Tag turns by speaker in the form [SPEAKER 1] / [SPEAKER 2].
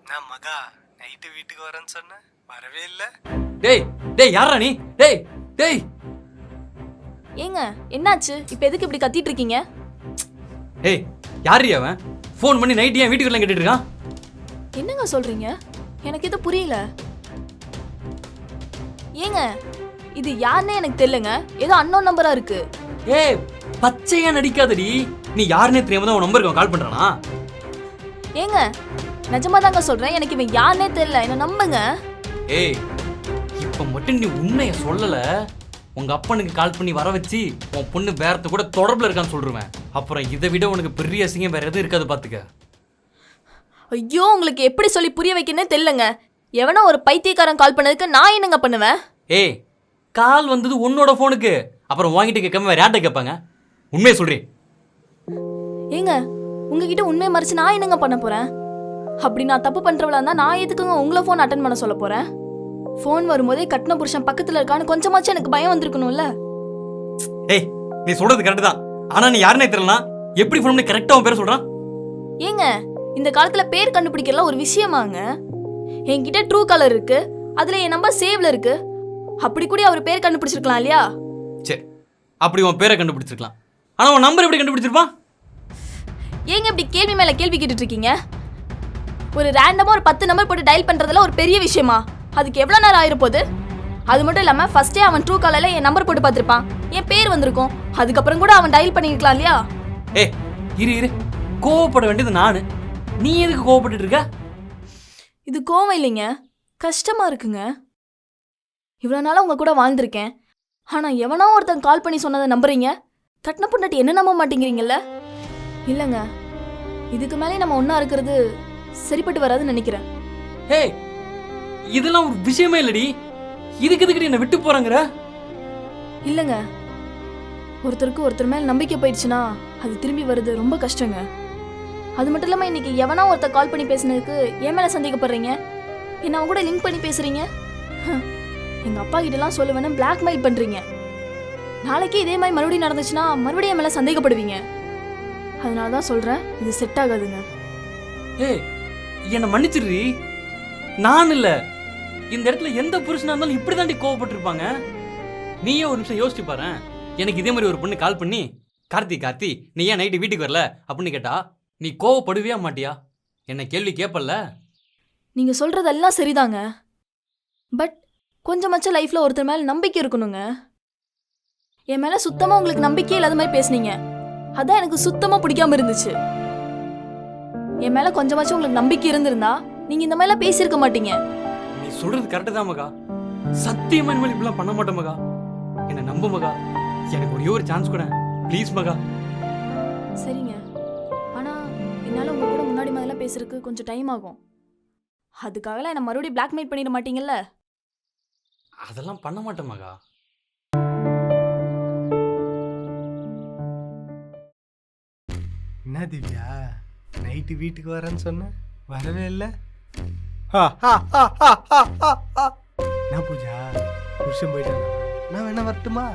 [SPEAKER 1] நான் மகா நைட்டு வீட்டுக்கு வரேன்னு சொன்னேன், வரவே இல்லை.
[SPEAKER 2] டேய் டேய் யாரா நீ? டேய் டேய்
[SPEAKER 3] ஏங்க என்னாச்சு? இப்போ எதுக்கு இப்படி கத்திட்டு இருக்கீங்க?
[SPEAKER 2] டேய் யாரு அவன்? ஃபோன் பண்ணி நைட் ஏன் வீட்டுக்கு வரலாம் கேட்டுட்டு இருக்கான்?
[SPEAKER 3] என்னங்க சொல்றீங்க? எனக்கு இது புரியல. ஏங்க இது யாருன்னே எனக்கு தெரியலங்க. ஏதோ அன்னோன் நம்பரா இருக்கு.
[SPEAKER 2] ஏய் பச்சையா நடிக்காதடி. நீ யாருன்னே தெரியாம தான் உன் நம்பருக்கு கால் பண்றானா?
[SPEAKER 3] ஏங்க நிஜமா தாங்க சொல்றேன், எனக்கு இவன் யாருன்னே தெரியல, என்ன நம்புங்க.
[SPEAKER 2] ஏய் இப்ப மட்டும் நீ உண்மையை சொல்லல, உங்க அப்பனுக்கு கால் பண்ணி வர வச்சு உன் பொண்ணு வேறத்து கூட தொடர்புல இருக்கான்னு சொல்றேன். அப்புறம் இதை விட உனக்கு பெரிய அசிங்கம் வேற எதுவும் இருக்காது பாத்துக்க.
[SPEAKER 3] ஐயோ உங்களுக்கு எப்படி சொல்லி புரிய வைக்கணும்னே தெரியலங்க. எவனோ ஒரு பைத்தியக்காரன் கால் பண்ணதுக்கு நான் என்னங்க பண்ணுவேன்?
[SPEAKER 2] ஏய் கால் வந்தது உன்னோட போனுக்கு, அப்புறம் வாங்கிட்டு கேட்காம வேற யார்ட்ட கேட்பாங்க? உண்மையை சொல்றேன்.
[SPEAKER 3] ஏங்க உங்ககிட்ட உண்மையை மறைச்சு நான் என்னங்க பண்ண போறேன்? அப்படி நான் தப்பு பண்றவளா இருந்தா நான் எதுக்குங்க உங்களை ஃபோன் அட்டன் பண்ண சொல்ல போறேன்? ஃபோன் வரும்போதே கட்டின புருஷன் பக்கத்துல இருக்கான்னு கொஞ்சமாச்சும் எனக்கு பயம் வந்திருக்கணும்ல.
[SPEAKER 2] ஏய் நீ சொல்றது கரெக்ட் தான், ஆனா நீ யாருன்னே தெரியலனா எப்படி ஃபோன் பண்ணி கரெக்டா உன் பேர் சொல்றான்?
[SPEAKER 3] ஏங்க இந்த காலத்துல பேர் கண்டுபிடிக்கலாம் ஒரு விஷயமாங்க? என்கிட்ட ட்ரூ காலர் இருக்கு, அதுல என் நம்பர் சேவ்ல இருக்கு. அப்படி கூட அவர் பேர் கண்டுபிடிச்சிருக்கலாம் இல்லையா?
[SPEAKER 2] சரி அப்படி உன் பேரை கண்டுபிடிச்சிருக்கலாம், ஆனா உன் நம்பர் எப்படி கண்டுபிடிச்சிருப்பான்?
[SPEAKER 3] ஏங்க இப்படி கேள்வி மேல கேள்வி கேட்டுட்டு இருக்கீங்க? ஒரு ரேண்டமா ஒரு 10 நம்பர் போட்டு டயல் பண்றதுல ஒரு பெரிய விஷயமா? அதுக்கு எவ்வளவு நேரம் ஆயிருப்போகுது? அது மட்டும் இல்லாம ஃபர்ஸ்டே அவன் ட்ரூ காலர்ல என் நம்பர் போட்டு பார்த்திருப்பான், என் பேர் வந்திருக்கும். அதுக்கப்புறம் கூட அவன் டயல் பண்ணிருக்கலாம் இல்லையா?
[SPEAKER 2] ஏய் இரு இரு, கோவப்பட வேண்டியது நானு, நீ எதுக்கு கோவப்பட்டு இருக்க?
[SPEAKER 3] இது கோவம் இல்லைங்க, கஷ்டமா இருக்குங்க. இவ்வளவு நாளா உங்க கூட வாழ்ந்திருக்கேன், ஆனா எவனோ ஒருத்தன் கால் பண்ணி சொன்னதை நம்புறீங்க. கட்டின பொண்டாட்டி என்ன நம்ப மாட்டேங்கிறீங்கல்ல? இல்லைங்க, இதுக்கு மேலே நம்ம ஒன்னா இருக்கிறது சரிப்பட்டு வராதுன்னு நினைக்கிறேன்.
[SPEAKER 2] ஏய் இதெல்லாம் ஒரு விஷயமே இல்லடி, இதுக்கு எதுக்கு என்ன விட்டு போறாங்கற?
[SPEAKER 3] இல்லைங்க, ஒருத்தருக்கு ஒருத்தர் மேல நம்பிக்கை போயிடுச்சுன்னா அது திரும்பி வருது ரொம்ப கஷ்டங்க. அது மட்டும் இல்லாம இன்னைக்கு எவனா ஒருத்தர் கால் பண்ணி பேசினதுக்கு என் மேல சந்தேகப்படுறீங்க, என்ன அவன் கூட லிங்க் பண்ணி பேசுறீங்க. எங்க அப்பா கிட்டலாம் சொல்லுவேன்னு பிளாக்மெயில் பண்றீங்க. நாளைக்கு இதே மாதிரி மறுபடியும் நடந்துச்சுன்னா மறுபடியும் என் மேல சந்தேகப்படுவீங்க. அதனால தான் சொல்றேன், இது செட் ஆகாதுங்க.
[SPEAKER 2] ஏய் என்ன மன்னிச்சிடுறி, நான் இல்ல, இந்த இடத்துல எந்த புருஷனா இருந்தாலும் இப்படி தாண்டி கோவப்பட்டிருப்பாங்க. நீயே ஒரு நிமிஷம் யோசிச்சு பாரு. எனக்கு இதே மாதிரி ஒரு பொண்ணு கால் பண்ணி கார்த்தி நீ ஏன் நைட்டு வீட்டுக்கு வரல அப்படின்னு கேட்டா நீ கோவப்படுவியா மாட்டியா? என்ன கேள்வி கேட்பல்ல?
[SPEAKER 3] நீங்க சொல்றதெல்லாம் சரிதாங்க, பட் கொஞ்சமாச்சும் லைஃப்ல ஒருத்தர் மேல நம்பிக்கை இருக்கணுங்க. என் மேல சுத்தமா உங்களுக்கு நம்பிக்கை இல்லாத மாதிரி பேசுனீங்க, அதான் எனக்கு சுத்தமா பிடிக்காம இருந்துச்சு. என் மேல கொஞ்சமாச்சும் உங்களுக்கு நம்பிக்கை இருந்திருந்தா நீங்க இந்த மாதிரிலாம் பேசியிருக்க மாட்டீங்க.
[SPEAKER 2] நீ சொல்றது கரெக்டு தான் மகா, சத்தியமா இனிமேல் இப்படிலாம் பண்ண மாட்டேன் மகா, என்ன நம்பு மகா, எனக்கு ஒரே ஒரு சான்ஸ் கூட ப்ளீஸ் மகா.
[SPEAKER 3] சரிங்க, ஆனா என்னால உங்க கூட முன்னாடி மாதிரிலாம் பேசுறதுக்கு கொஞ்சம் டைம் ஆகும். அதுக்காகலாம் என்ன மறுபடியும் பிளாக்மெயில் பண்ணிட மாட்டீங்கல்ல?
[SPEAKER 2] அதெல்லாம் பண்ண மாட்டேன் மகா.
[SPEAKER 1] என்ன திவ்யா, நைட்டு வீட்டுக்கு வரேன்னு சொன்னேன், வரவே இல்லை. என்ன பூஜா, புருஷன் போயிட்டானா? நான் வேணா வரட்டுமா?